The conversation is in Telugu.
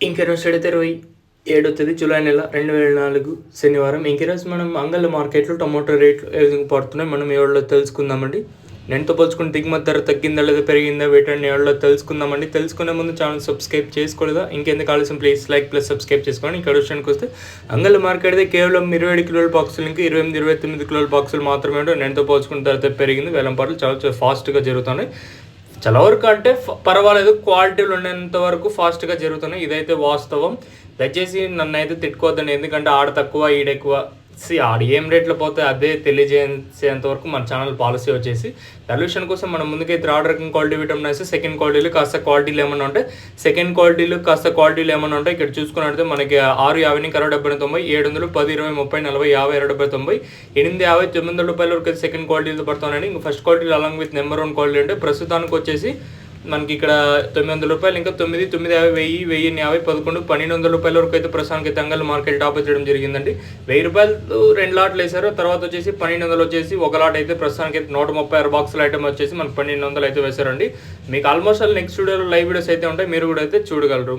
ఇంకెరోజు 27 జూలై నెల 2004 శనివారం. ఇంకెరోజు మనం అంగళ్ళ మార్కెట్లో టమాటో రేట్లు ఏ విధంగా పడుతున్నాయి మనం ఎవరిలో తెలుసుకుందామండి. నేనుతో పోల్చుకుని దిగుమతి ధర తగ్గిందా లేదా పెరిగిందా వీటన్ని ఎవరిలో తెలుసుకుందామండి. తెలుసుకునే ముందు ఛానల్ సబ్స్క్రైబ్ చేసుకోలేదా? ఇంకెందుకు ఆలస్యం ప్లీజ్ లైక్ ప్లస్ సబ్స్క్రైబ్ చేసుకోండి. ఇక్కడ విషయానికి వస్తే అంగళ్ళ మార్కెట్ అయితే కేవలం 27 కిలోల బాక్సులు ఇంకా 28-29 కిలోల బాక్సులు మాత్రమే ఉంటాయి. నేనుతో పోల్చుకున్న ధర పెరిగింది. వేలం పాటలు చాలా ఫాస్ట్గా జరుగుతున్నాయి. చాలా వరకు అంటే పర్వాలేదు, క్వాలిటీలు ఉండేంత వరకు ఫాస్ట్గా జరుగుతున్నాయి. ఇదైతే వాస్తవం. దయచేసి నన్ను అయితే తిట్టుకోవద్దండి, ఎందుకంటే ఆడ తక్కువ ఈడెక్కువ ఆడ ఏం రేట్లో పోతే అదే తెలియజేసేంత వరకు మన ఛానల్ పాలసీ వచ్చేసి సొల్యూషన్ కోసం మనం ముందుకైతే థర్డ్ రకం క్వాలిటీ విటమిన్ అయితే సెకండ్ క్వాలిటీలు కాస్త క్వాలిటీలు ఏమన్నా ఉంటాయి. సెకండ్ క్వాలిటీలు కాస్త క్వాలిటీలు ఏమన్నా ఉంటాయి. ఇక్కడ చూసుకున్నట్లయితే మనకి 650 60 70 90 700 10 20 30 40 50 60 70 850 900 రూపాయల వరకు సెకండ్ క్వాలిటీతో పడుతున్నాయండి. ఇంకా ఫస్ట్ క్వాలిటీలు అలాంగ్ విత్ నెంబర్ 1 క్వాలిటీ అంటే ప్రస్తుతానికి వచ్చేసి మనకి ఇక్కడ 900 రూపాయలు, ఇంకా 9 950 1000 1050 11 1200 రూపాయల వరకు అయితే ప్రస్తుతానికి అయితే అంగళ్ళ మార్కెట్ టాప్ చేయడం జరిగిందండి. 1000 రూపాయలు 2 లాట్లు వేశారు. తర్వాత వచ్చేసి 1200 వచ్చేసి ఒక లాట్ అయితే ప్రస్తుతానికి అయితే 136 బాక్సుల ఐటమ్ వచ్చేసి మనకు 1200 అయితే వేశారండి. మీకు ఆల్మోస్ట్ నెక్స్ట్ వీడియోలో లైవ్ వీడియోస్ అయితే ఉంటాయి, మీరు కూడా అయితే చూడగలరు.